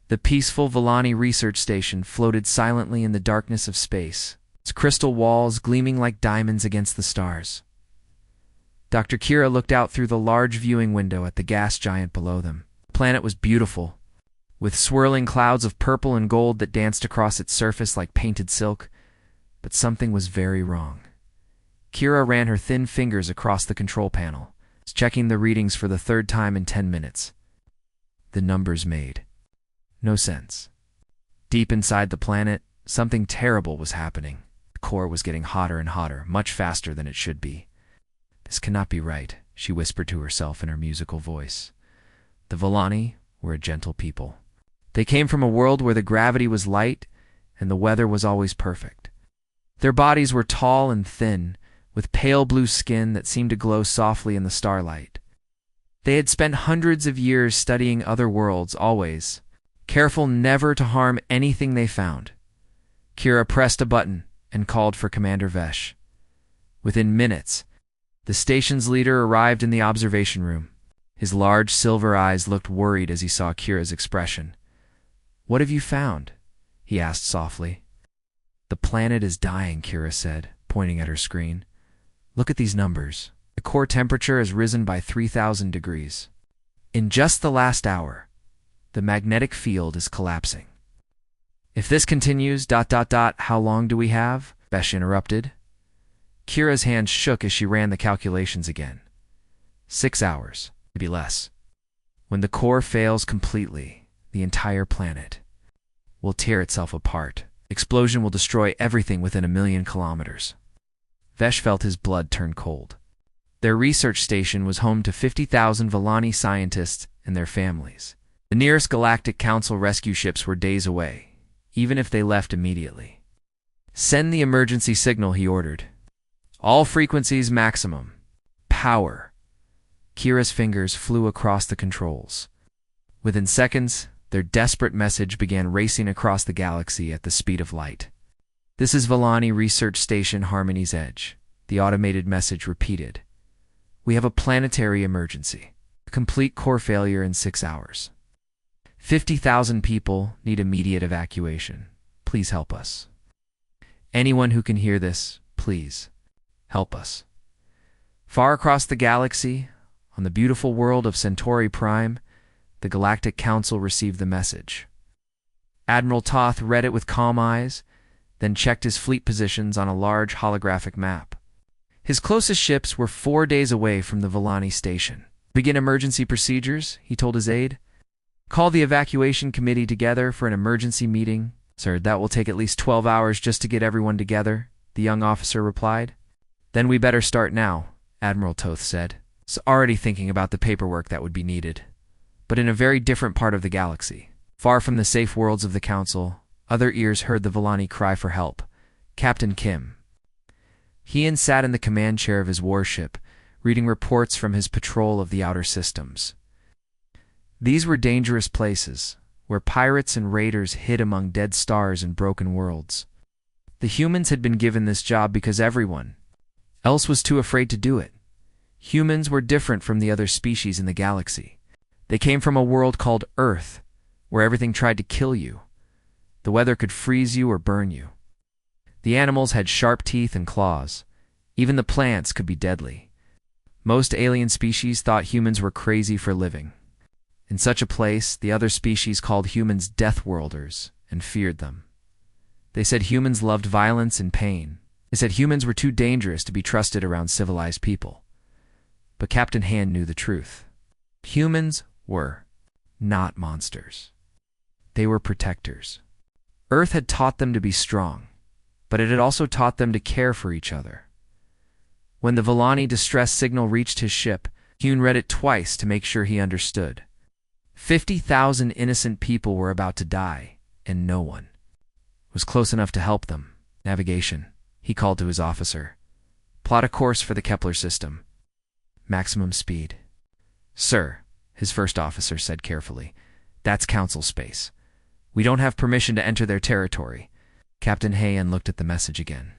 The peaceful Volani research station floated silently in the darkness of space, its crystal walls gleaming like diamonds against the stars. Dr. Kira looked out through the large viewing window at the gas giant below them. The planet was beautiful, with swirling clouds of purple and gold that danced across its surface like painted silk, but something was very wrong. Kira ran her thin fingers across the control panel, checking the readings for the third time in 10 minutes. The numbers made no sense. Deep inside the planet, something terrible was happening. The core was getting hotter and hotter, much faster than it should be. This cannot be right, she whispered to herself in her musical voice. The Volani were a gentle people. They came from a world where the gravity was light and the weather was always perfect. Their bodies were tall and thin, with pale blue skin that seemed to glow softly in the starlight. They had spent hundreds of years studying other worlds, always careful never to harm anything they found. Kira pressed a button and called for Commander Vesh. Within minutes, the station's leader arrived in the observation room. His large silver eyes looked worried as he saw Kira's expression. "What have you found?" he asked softly. "The planet is dying," Kira said, pointing at her screen. "Look at these numbers. The core temperature has risen by 3,000 degrees. In just the last hour, the magnetic field is collapsing." "If this continues, how long do we have?" Vesh interrupted. Kira's hands shook as she ran the calculations again. 6 hours, maybe less. When the core fails completely, the entire planet will tear itself apart. The explosion will destroy everything within 1,000,000 kilometers. Vesh felt his blood turn cold. Their research station was home to 50,000 Volani scientists and their families. The nearest Galactic Council rescue ships were days away, even if they left immediately. "Send the emergency signal," he ordered. "All frequencies maximum. Power." Kira's fingers flew across the controls. Within seconds, their desperate message began racing across the galaxy at the speed of light. "This is Volani Research Station Harmony's Edge," the automated message repeated. "We have a planetary emergency. A complete core failure in 6 hours. 50,000 people need immediate evacuation. Please help us. Anyone who can hear this, please help us." Far across the galaxy, on the beautiful world of Centauri Prime, the Galactic Council received the message. Admiral Toth read it with calm eyes, then checked his fleet positions on a large holographic map. His closest ships were 4 days away from the Volani station. "Begin emergency procedures," he told his aide. "Call the evacuation committee together for an emergency meeting." "Sir, that will take at least 12 hours just to get everyone together," the young officer replied. "Then we better start now," Admiral Toth said. "So already thinking about the paperwork that would be needed. But in a very different part of the galaxy. Far from the safe worlds of the Council, other ears heard the Volani cry for help. Captain Kim. He sat in the command chair of his warship, reading reports from his patrol of the outer systems. These were dangerous places, where pirates and raiders hid among dead stars and broken worlds. The humans had been given this job because everyone else was too afraid to do it. Humans were different from the other species in the galaxy. They came from a world called Earth, where everything tried to kill you. The weather could freeze you or burn you. The animals had sharp teeth and claws. Even the plants could be deadly. Most alien species thought humans were crazy for living. In such a place, the other species called humans Deathworlders and feared them. They said humans loved violence and pain. They said humans were too dangerous to be trusted around civilized people. But Captain Han knew the truth. Humans were not monsters. They were protectors. Earth had taught them to be strong, but it had also taught them to care for each other. When the Volani distress signal reached his ship, Hune read it twice to make sure he understood. 50,000 innocent people were about to die, and no one was close enough to help them. "Navigation," he called to his officer. "Plot a course for the Kepler system. Maximum speed." "Sir," his first officer said carefully, "that's Council space. We don't have permission to enter their territory." Captain Hayan looked at the message again.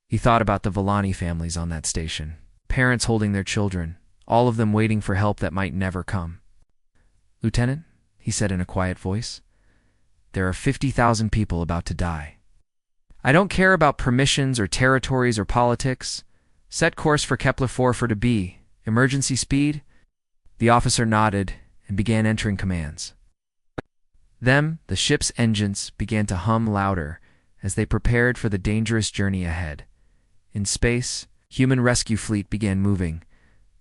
He thought about the Volani families on that station, parents holding their children, all of them waiting for help that might never come. "Lieutenant," he said in a quiet voice, There are 50,000 people about to die. I don't care about permissions or territories or politics. Set course for Kepler 4 for to be. Emergency speed? The officer nodded and began entering commands. Then, the ship's engines began to hum louder as they prepared for the dangerous journey ahead. In space, human rescue fleet began moving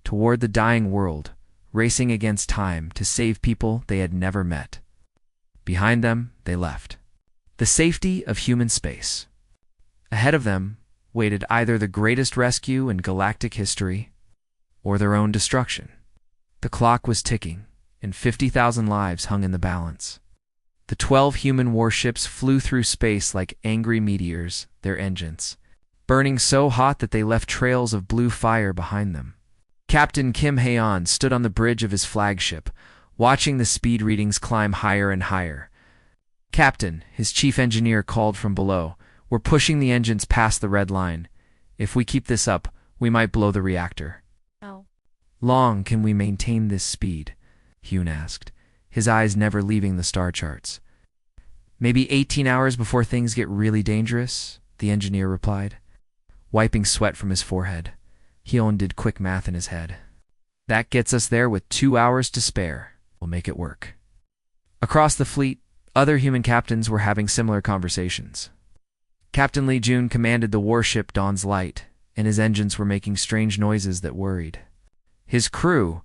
toward the dying world, racing against time to save people they had never met. Behind them, they left the safety of human space. Ahead of them waited either the greatest rescue in galactic history or their own destruction. The clock was ticking, and 50,000 lives hung in the balance. The 12 human warships flew through space like angry meteors, their engines burning so hot that they left trails of blue fire behind them. Captain Kim Hae-on stood on the bridge of his flagship, watching the speed readings climb higher and higher. "Captain," his chief engineer called from below, "we're pushing the engines past the red line. If we keep this up, we might blow the reactor." "How long can we maintain this speed?" Hyun asked, his eyes never leaving the star charts. "Maybe 18 hours before things get really dangerous," the engineer replied, wiping sweat from his forehead. Hyun did quick math in his head. "That gets us there with 2 hours to spare. We'll make it work." Across the fleet, other human captains were having similar conversations. Captain Lee Jun commanded the warship Dawn's Light, and his engines were making strange noises that worried. His crew,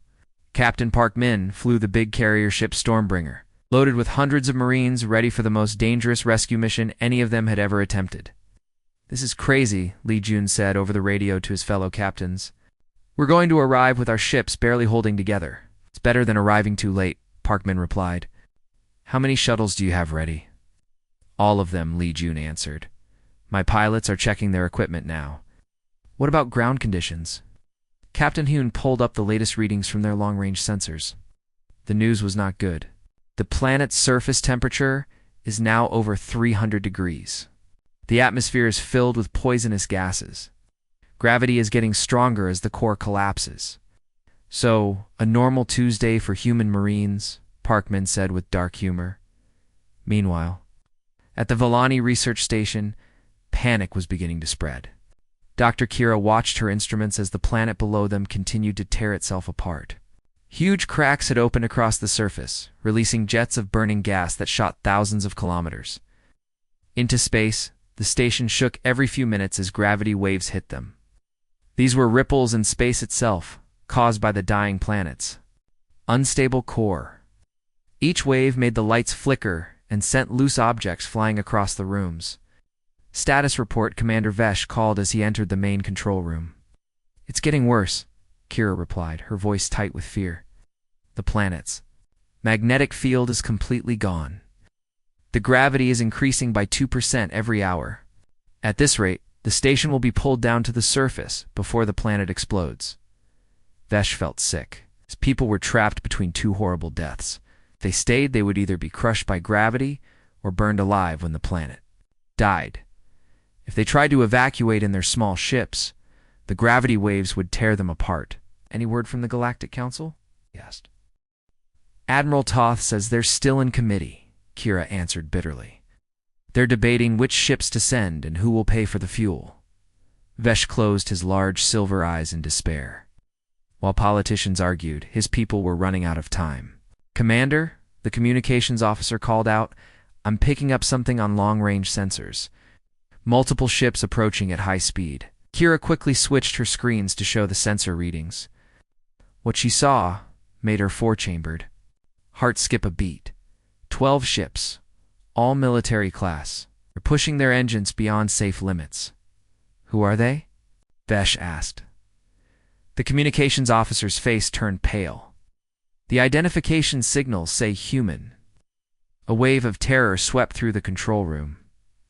Captain Park Min, flew the big carrier ship Stormbringer, loaded with hundreds of Marines ready for the most dangerous rescue mission any of them had ever attempted. "This is crazy," Lee Jun said over the radio to his fellow captains. "We're going to arrive with our ships barely holding together." "It's better than arriving too late," Parkman replied. "How many shuttles do you have ready?" "All of them," Lee Jun answered. "My pilots are checking their equipment now." "What about ground conditions?" Captain Hyun pulled up the latest readings from their long-range sensors. The news was not good. The planet's surface temperature is now over 300 degrees. The atmosphere is filled with poisonous gases. Gravity is getting stronger as the core collapses. "So, a normal Tuesday for human Marines," Parkman said with dark humor. Meanwhile, at the Villani research station, panic was beginning to spread. Dr. Kira watched her instruments as the planet below them continued to tear itself apart. Huge cracks had opened across the surface, releasing jets of burning gas that shot thousands of kilometers. Into space, the station shook every few minutes as gravity waves hit them. These were ripples in space itself, caused by the dying planet's unstable core. Each wave made the lights flicker and sent loose objects flying across the rooms. "Status report," Commander Vesh called as he entered the main control room. "It's getting worse," Kira replied, her voice tight with fear. "The planet's magnetic field is completely gone. The gravity is increasing by 2% every hour. At this rate, the station will be pulled down to the surface before the planet explodes." Vesh felt sick. His people were trapped between two horrible deaths. If they stayed, they would either be crushed by gravity or burned alive when the planet died. If they tried to evacuate in their small ships, the gravity waves would tear them apart. "Any word from the Galactic Council?" he asked. "Admiral Toth says they're still in committee," Kira answered bitterly. "They're debating which ships to send and who will pay for the fuel." Vesh closed his large silver eyes in despair. While politicians argued, his people were running out of time. "Commander," the communications officer called out, "I'm picking up something on long-range sensors. Multiple ships approaching at high speed." Kira quickly switched her screens to show the sensor readings. What she saw made her four-chambered heart skip a beat. 12 ships, all military class. They're pushing their engines beyond safe limits. "Who are they?" Vesh asked. The communications officer's face turned pale. "The identification signals say human." A wave of terror swept through the control room.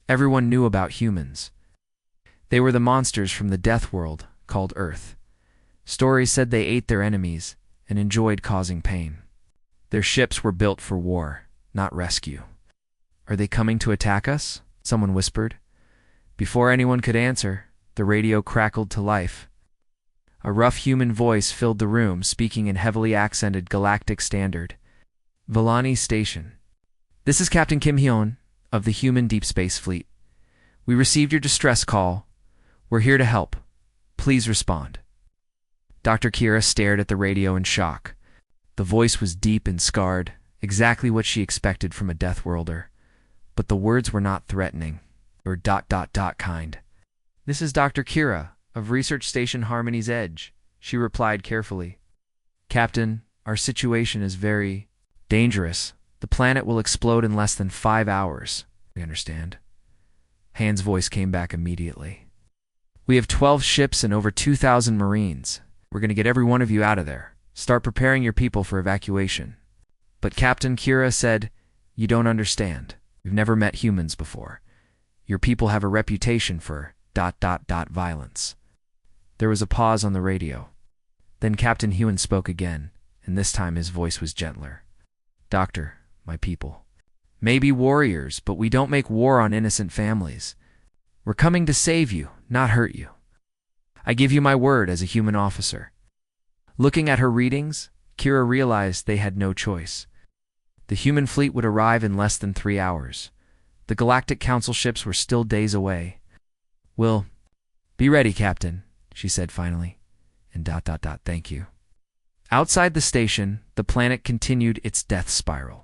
Everyone knew about humans. They were the monsters from the Deathworld, called Earth. Stories said they ate their enemies and enjoyed causing pain. Their ships were built for war, not rescue. "Are they coming to attack us?" someone whispered. Before anyone could answer, the radio crackled to life. A rough human voice filled the room, speaking in heavily accented galactic standard. "Villani Station. This is Captain Kim Hyun of the Human Deep Space Fleet. We received your distress call. We're here to help. Please respond. Dr. Kira stared at the radio in shock. The voice was deep and scarred, exactly what she expected from a Deathworlder. But the words were not threatening, or ... kind. This is Dr. Kira of Research Station Harmony's Edge, she replied carefully. Captain, our situation is very dangerous. The planet will explode in less than 5 hours. We understand. Han's voice came back immediately. We have 12 ships and over 2,000 Marines. We're going to get every one of you out of there. Start preparing your people for evacuation. But Captain Kira said, you don't understand. We've never met humans before. Your people have a reputation for ... violence. There was a pause on the radio. Then Captain Hyun spoke again, and this time his voice was gentler. Doctor, my people may be warriors, but we don't make war on innocent families. We're coming to save you, not hurt you. I give you my word as a human officer. Looking at her readings, Kira realized they had no choice. The human fleet would arrive in less than 3 hours. The Galactic Council ships were still days away. We'll be ready, Captain, she said finally, and ... thank you. Outside the station, the planet continued its death spiral,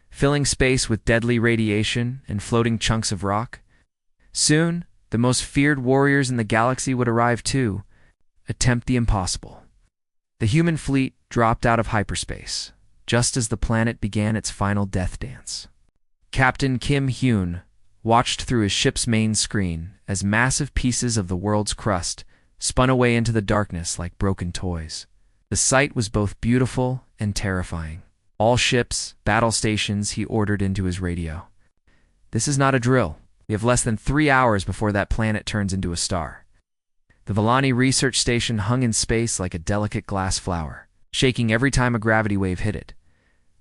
filling space with deadly radiation and floating chunks of rock. Soon, the most feared warriors in the galaxy would arrive too, attempt the impossible. The human fleet dropped out of hyperspace, just as the planet began its final death dance. Captain Kim Hyun watched through his ship's main screen as massive pieces of the world's crust spun away into the darkness like broken toys. The sight was both beautiful and terrifying. All ships, battle stations, he ordered into his radio. This is not a drill. We have less than 3 hours before that planet turns into a star. The Villani research station hung in space like a delicate glass flower, shaking every time a gravity wave hit it.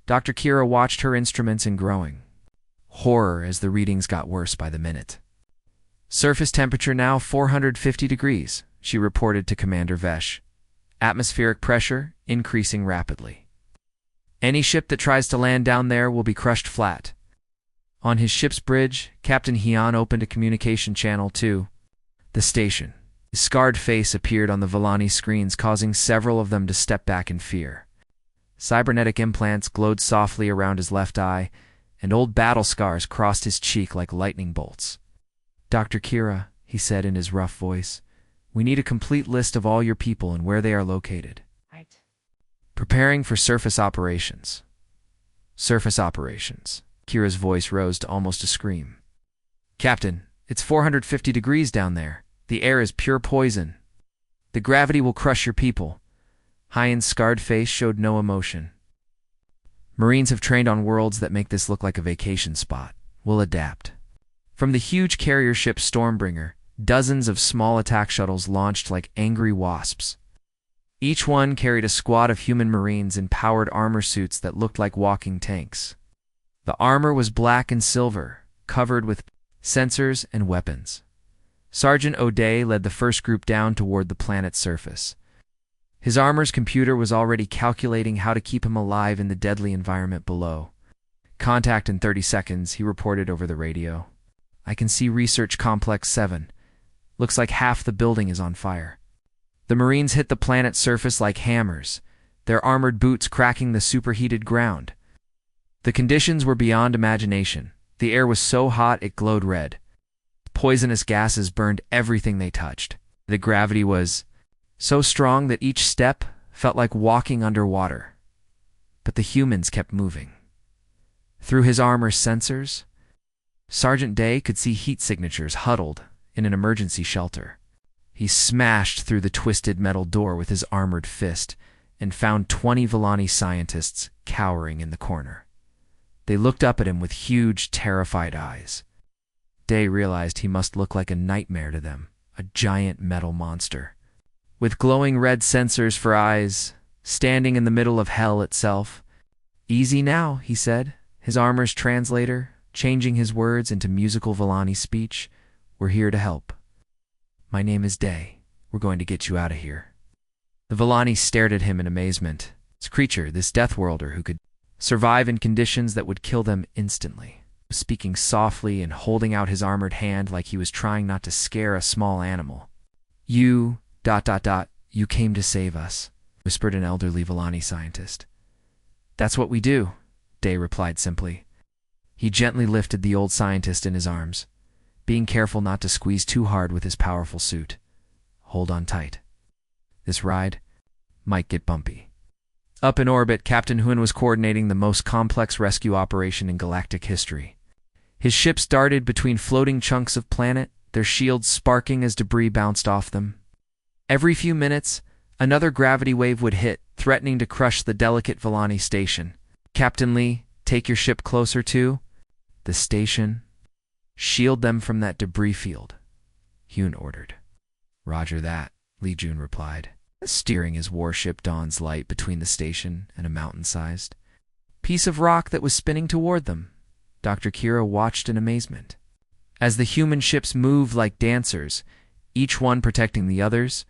Dr. Kira watched her instruments in growing horror as the readings got worse by the minute. Surface temperature now 450 degrees, she reported to Commander Vesh. Atmospheric pressure increasing rapidly. Any ship that tries to land down there will be crushed flat. On his ship's bridge, Captain Hyun opened a communication channel to the station. His scarred face appeared on the Villani screens, causing several of them to step back in fear. Cybernetic implants glowed softly around his left eye, and old battle scars crossed his cheek like lightning bolts. Dr. Kira, he said in his rough voice, we need a complete list of all your people and where they are located. Right. Preparing for surface operations. Surface operations. Kira's voice rose to almost a scream. Captain, it's 450 degrees down there. The air is pure poison. The gravity will crush your people. Hyan's scarred face showed no emotion. Marines have trained on worlds that make this look like a vacation spot. We'll adapt. From the huge carrier ship Stormbringer, dozens of small attack shuttles launched like angry wasps. Each one carried a squad of human Marines in powered armor suits that looked like walking tanks. The armor was black and silver, covered with sensors and weapons. Sergeant O'Day led the first group down toward the planet's surface. His armor's computer was already calculating how to keep him alive in the deadly environment below. Contact in 30 seconds, he reported over the radio. I can see Research Complex 7. Looks like half the building is on fire. The Marines hit the planet's surface like hammers, their armored boots cracking the superheated ground. The conditions were beyond imagination. The air was so hot it glowed red. Poisonous gases burned everything they touched. The gravity was so strong that each step felt like walking underwater. But the humans kept moving. Through his armor's sensors, Sergeant Day could see heat signatures huddled in an emergency shelter. He smashed through the twisted metal door with his armored fist and found 20 Villani scientists cowering in the corner. They looked up at him with huge, terrified eyes. Day realized he must look like a nightmare to them, a giant metal monster. With glowing red sensors for eyes, standing in the middle of hell itself. Easy now, he said, his armor's translator, changing his words into musical Villani speech. We're here to help. My name is Day. We're going to get you out of here. The Villani stared at him in amazement. This creature, this Deathworlder who could survive in conditions that would kill them instantly. Speaking softly and holding out his armored hand like he was trying not to scare a small animal. You, ... you came to save us, whispered an elderly Villani scientist. That's what we do, Day replied simply. He gently lifted the old scientist in his arms, being careful not to squeeze too hard with his powerful suit. Hold on tight. This ride might get bumpy. Up in orbit, Captain Huon was coordinating the most complex rescue operation in galactic history. His ships darted between floating chunks of planet, their shields sparking as debris bounced off them. Every few minutes, another gravity wave would hit, threatening to crush the delicate Villani station. Captain Lee, take your ship closer to the station. Shield them from that debris field, Huon ordered. Roger that, Lee Jun replied, steering his warship Dawn's Light between the station and a mountain-sized piece of rock that was spinning toward them. Dr. Kira watched in amazement. As the human ships moved like dancers, each one protecting the others,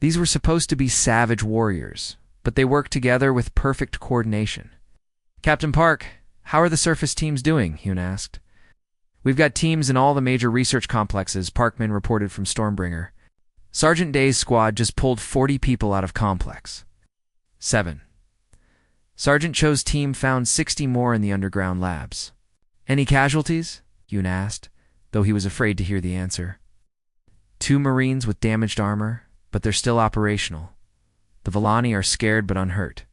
these were supposed to be savage warriors, but they worked together with perfect coordination. Captain Park, how are the surface teams doing? Huon asked. We've got teams in all the major research complexes, Parkman reported from Stormbringer. Sergeant Day's squad just pulled 40 people out of Complex 7. Sergeant Cho's team found 60 more in the underground labs. Any casualties? Huon asked, though he was afraid to hear the answer. 2 Marines with damaged armor, but they're still operational. The Villani are scared but unhurt.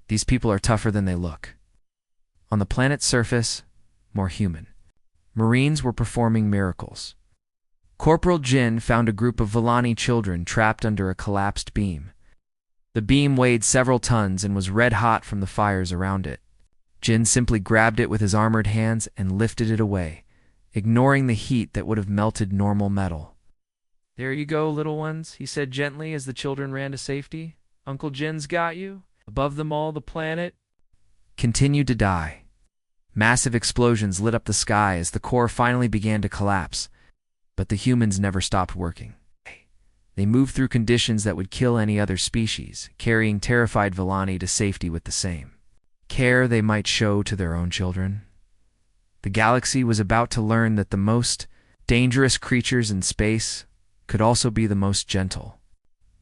These people are tougher than they look. On the planet's surface, more human. Marines were performing miracles. Corporal Jin found a group of Villani children trapped under a collapsed beam. The beam weighed several tons and was red-hot from the fires around it. Jin simply grabbed it with his armored hands and lifted it away, ignoring the heat that would have melted normal metal. There you go, little ones, he said gently as the children ran to safety. Uncle Jin's got you. Above them all, the planet continued to die. Massive explosions lit up the sky as the core finally began to collapse, but the humans never stopped working. They moved through conditions that would kill any other species, carrying terrified Villani to safety with the same care they might show to their own children. The galaxy was about to learn that the most dangerous creatures in space could also be the most gentle.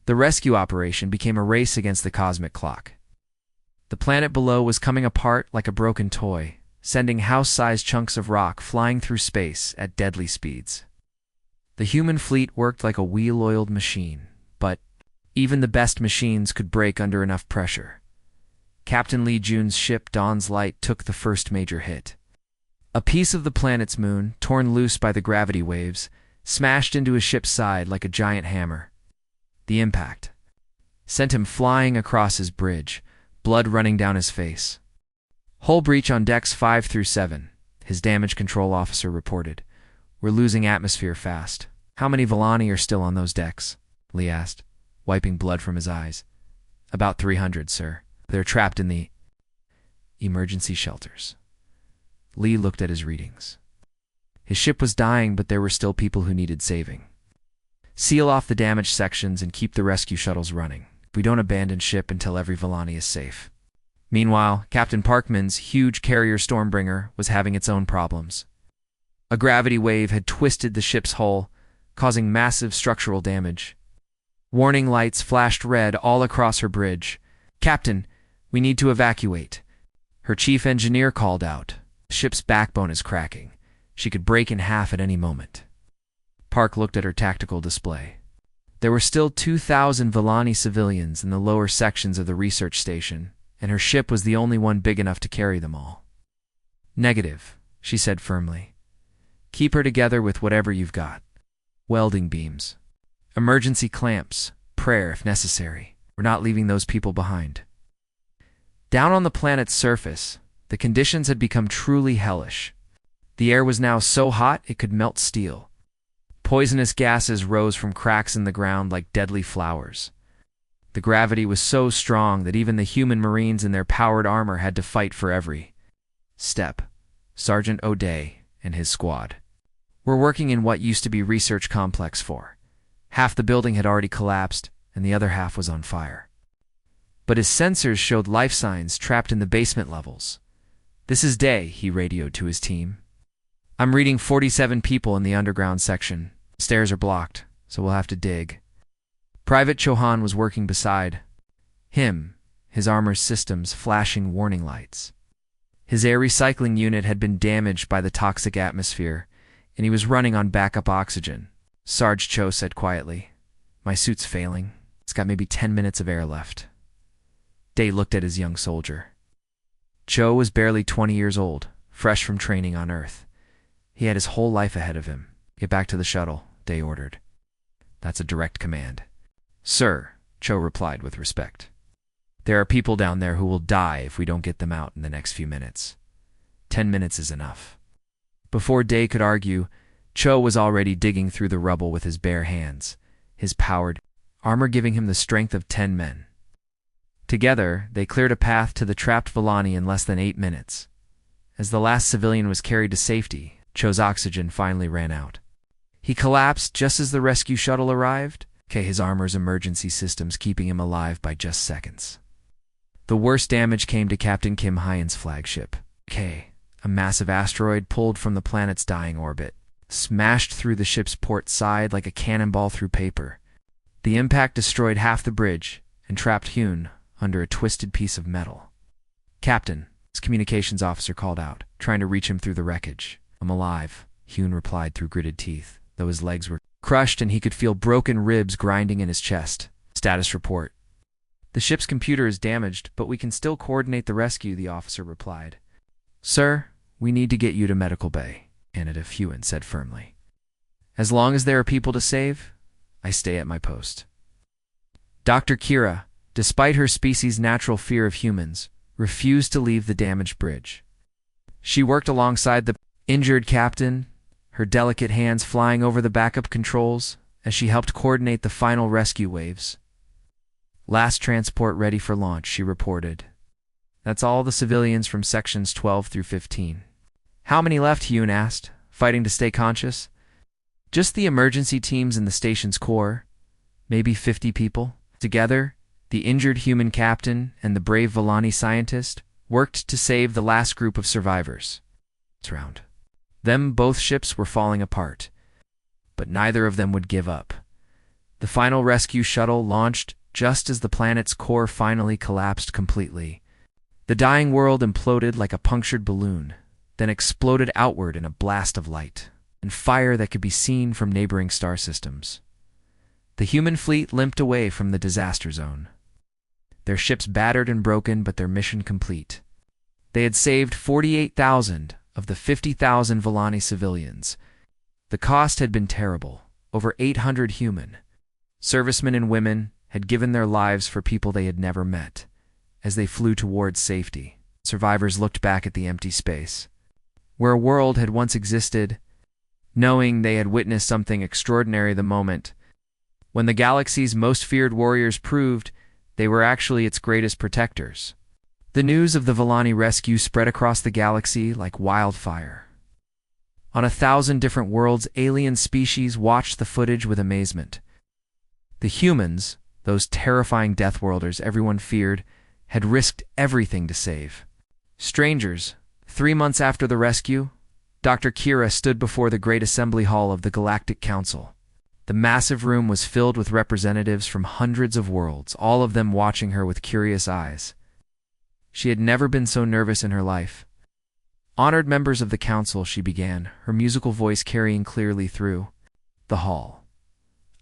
The rescue operation became a race against the cosmic clock. The planet below was coming apart like a broken toy, sending house-sized chunks of rock flying through space at deadly speeds. The human fleet worked like a wheel-oiled machine, but even the best machines could break under enough pressure. Captain Lee Jun's ship Dawn's Light took the first major hit. A piece of the planet's moon, torn loose by the gravity waves, smashed into his ship's side like a giant hammer. The impact sent him flying across his bridge, blood running down his face. Hull breach on decks 5 through 7, his damage control officer reported. We're losing atmosphere fast. How many Villani are still on those decks? Lee asked, wiping blood from his eyes. About 300, sir. They're trapped in the emergency shelters. Lee looked at his readings. His ship was dying, but there were still people who needed saving. Seal off the damaged sections and keep the rescue shuttles running. We don't abandon ship until every Villani is safe. Meanwhile, Captain Parkman's huge carrier Stormbringer was having its own problems. A gravity wave had twisted the ship's hull, causing massive structural damage. Warning lights flashed red all across her bridge. Captain, we need to evacuate. Her chief engineer called out. The ship's backbone is cracking. She could break in half at any moment. Park looked at her tactical display. There were still 2,000 Villani civilians in the lower sections of the research station, and her ship was the only one big enough to carry them all. Negative, she said firmly. Keep her together with whatever you've got. Welding beams. Emergency clamps. Prayer if necessary. We're not leaving those people behind. Down on the planet's surface, the conditions had become truly hellish. The air was now so hot it could melt steel. Poisonous gases rose from cracks in the ground like deadly flowers. The gravity was so strong that even the human Marines in their powered armor had to fight for every step. Sergeant O'Day and his squad were working in what used to be Research Complex 4. Half the building had already collapsed, and the other half was on fire. but his sensors showed life signs trapped in the basement levels. "This is Day," he radioed to his team. "I'm reading 47 people in the underground section. Stairs are blocked, so we'll have to dig." Private Chauhan was working beside him, his armor's systems flashing warning lights. His air recycling unit had been damaged by the toxic atmosphere, and he was running on backup oxygen. Sarge Cho said quietly, "My suit's failing. It's got maybe 10 minutes of air left." Day looked at his young soldier. Cho was barely 20 years old, fresh from training on Earth. He had his whole life ahead of him. "Get back to the shuttle," Day ordered. "That's a direct command." "Sir," Cho replied with respect. "There are people down there who will die if we don't get them out in the next few minutes. 10 minutes is enough." Before Day could argue, Cho was already digging through the rubble with his bare hands, his powered armor giving him the strength of 10 men. Together, they cleared a path to the trapped Villani in less than 8 minutes. As the last civilian was carried to safety, Cho's oxygen finally ran out. He collapsed just as the rescue shuttle arrived, his armor's emergency systems keeping him alive by just seconds. The worst damage came to Captain Kim Hyen's flagship. A massive asteroid pulled from the planet's dying orbit, smashed through the ship's port side like a cannonball through paper. The impact destroyed half the bridge and trapped Hyun under a twisted piece of metal. "Captain," his communications officer called out, trying to reach him through the wreckage. "I'm alive," Hyun replied through gritted teeth, though his legs were crushed and he could feel broken ribs grinding in his chest. "Status report." "The ship's computer is damaged, but we can still coordinate the rescue," the officer replied. "Sir, we need to get you to medical bay," Anadif Hyun said firmly. "As long as there are people to save, I stay at my post." Dr. Kira, despite her species' natural fear of humans, refused to leave the damaged bridge. She worked alongside the injured captain, her delicate hands flying over the backup controls as she helped coordinate the final rescue waves. "Last transport ready for launch," she reported. "That's all the civilians from sections 12 through 15. "How many left?" Hyun asked, fighting to stay conscious. "Just the emergency teams in the station's core. Maybe 50 people." Together, the injured human captain and the brave Villani scientist worked to save the last group of survivors. Round them, both ships were falling apart, but neither of them would give up. The final rescue shuttle launched just as the planet's core finally collapsed completely. The dying world imploded like a punctured balloon, then exploded outward in a blast of light and fire that could be seen from neighboring star systems. The human fleet limped away from the disaster zone, their ships battered and broken, but their mission complete. They had saved 48,000 of the 50,000 Villani civilians. The cost had been terrible. Over 800 human servicemen and women had given their lives for people they had never met. As they flew towards safety, survivors looked back at the empty space, where a world had once existed, knowing they had witnessed something extraordinary the moment when the galaxy's most feared warriors proved they were actually its greatest protectors. The news of the Villani rescue spread across the galaxy like wildfire. On 1,000 different worlds, alien species watched the footage with amazement. The humans, those terrifying Deathworlders everyone feared, had risked everything to save. Strangers, 3 months after the rescue, Dr. Kira stood before the great assembly hall of the Galactic Council. The massive room was filled with representatives from hundreds of worlds, all of them watching her with curious eyes. She had never been so nervous in her life. "Honored members of the council," she began, her musical voice carrying clearly through the hall.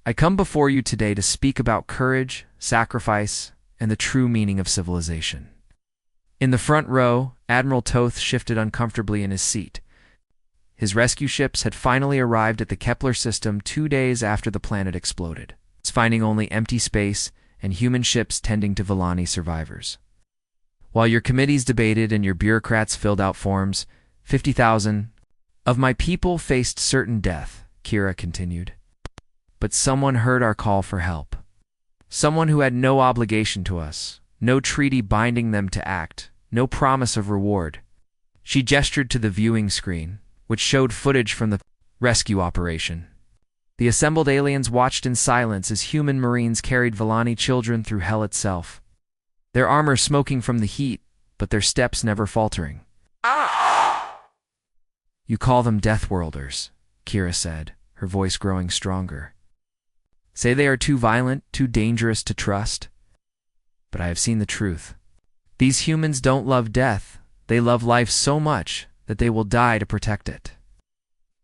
"I come before you today to speak about courage, sacrifice, and the true meaning of civilization." In the front row, Admiral Toth shifted uncomfortably in his seat. His rescue ships had finally arrived at the Kepler system 2 days after the planet exploded, finding only empty space and human ships tending to Villani survivors. "While your committees debated and your bureaucrats filled out forms, 50,000 of my people faced certain death," Kira continued. "But someone heard our call for help. Someone who had no obligation to us, no treaty binding them to act, no promise of reward." She gestured to the viewing screen, which showed footage from the rescue operation. The assembled aliens watched in silence as human Marines carried Villani children through hell itself. their armor smoking from the heat, but their steps never faltering. You call them Deathworlders, Kira said, her voice growing stronger. Say they are too violent, too dangerous to trust. But I have seen the truth. These humans don't love death. They love life so much that they will die to protect it.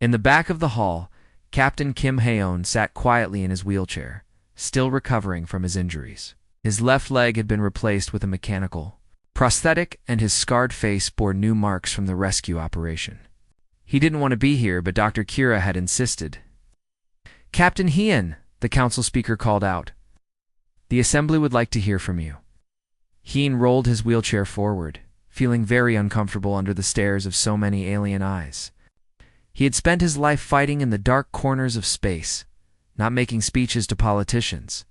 In the back of the hall, Captain Kim Haeon sat quietly in his wheelchair, still recovering from his injuries. His left leg had been replaced with a mechanical prosthetic, and his scarred face bore new marks from the rescue operation. He didn't want to be here, but Dr. Kira had insisted. Captain Hien, the council speaker called out. The assembly would like to hear from you. Hien rolled his wheelchair forward, feeling very uncomfortable under the stares of so many alien eyes. He had spent his life fighting in the dark corners of space, not making speeches to politicians.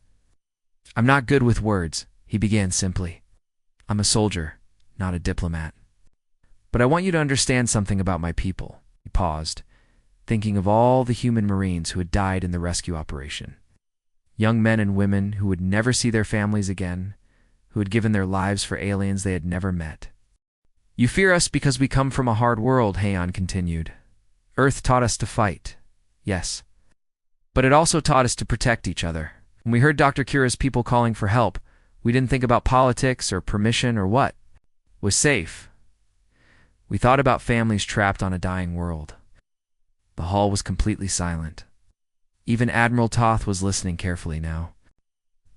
I'm not good with words, he began simply. I'm a soldier, not a diplomat. But I want you to understand something about my people. He paused, thinking of all the human Marines who had died in the rescue operation. Young men and women who would never see their families again, who had given their lives for aliens they had never met. You fear us because we come from a hard world, Haeon continued. Earth taught us to fight, yes. But it also taught us to protect each other. When we heard Dr. Kira's people calling for help, we didn't think about politics or permission or what was safe. We thought about families trapped on a dying world. The hall was completely silent. Even Admiral Toth was listening carefully now.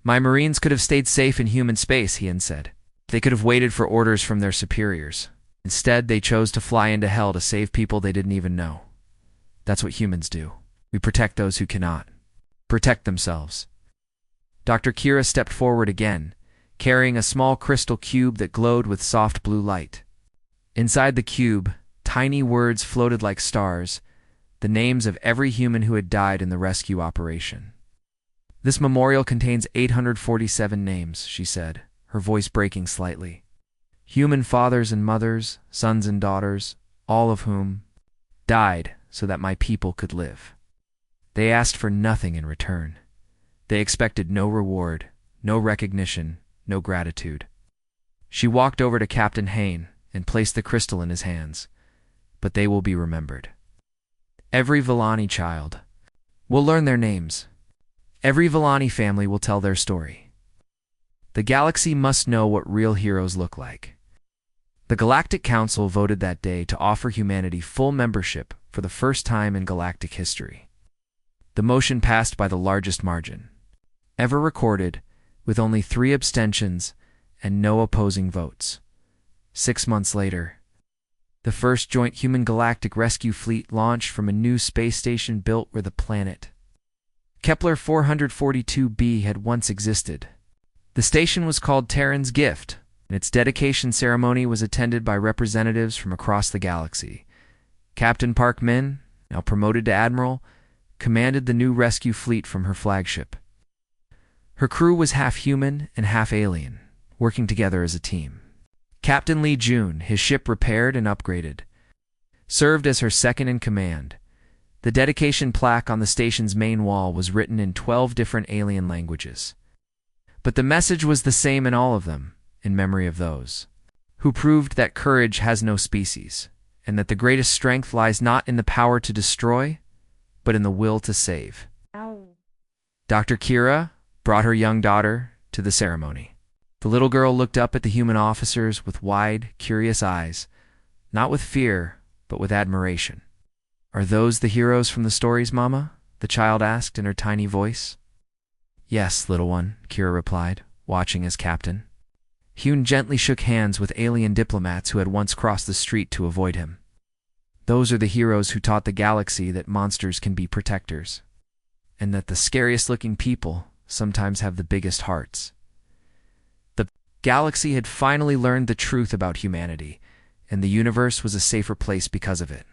My Marines could have stayed safe in human space, Hien said. They could have waited for orders from their superiors. Instead, they chose to fly into hell to save people they didn't even know. That's what humans do. We protect those who cannot protect themselves. Dr. Kira stepped forward again, carrying a small crystal cube that glowed with soft blue light. Inside the cube, tiny words floated like stars, the names of every human who had died in the rescue operation. This memorial contains 847 names, she said, her voice breaking slightly. Human fathers and mothers, sons and daughters, all of whom died so that my people could live. They asked for nothing in return. They expected no reward, no recognition, no gratitude. She walked over to Captain Hain and placed the crystal in his hands. But they will be remembered. Every Villani child will learn their names. Every Villani family will tell their story. The galaxy must know what real heroes look like. The Galactic Council voted that day to offer humanity full membership for the first time in galactic history. The motion passed by the largest margin ever recorded, with only 3 abstentions and no opposing votes. 6 months later, the first joint human galactic rescue fleet launched from a new space station built where the planet Kepler 442b had once existed. The station was called Terran's Gift, and its dedication ceremony was attended by representatives from across the galaxy. Captain Park Min, now promoted to Admiral, commanded the new rescue fleet from her flagship. Her crew was half human and half alien, working together as a team. Captain Lee Jun, his ship repaired and upgraded, served as her second in command. The dedication plaque on the station's main wall was written in 12 different alien languages. But the message was the same in all of them, in memory of those who proved that courage has no species, and that the greatest strength lies not in the power to destroy, but in the will to save. Dr. Kira brought her young daughter to the ceremony. The little girl looked up at the human officers with wide, curious eyes, not with fear, but with admiration. Are those the heroes from the stories, Mama? The child asked in her tiny voice. Yes, little one, Kira replied, watching as captain. Hyun gently shook hands with alien diplomats who had once crossed the street to avoid him. Those are the heroes who taught the galaxy that monsters can be protectors, and that the scariest-looking people sometimes have the biggest hearts. The galaxy had finally learned the truth about humanity, and the universe was a safer place because of it.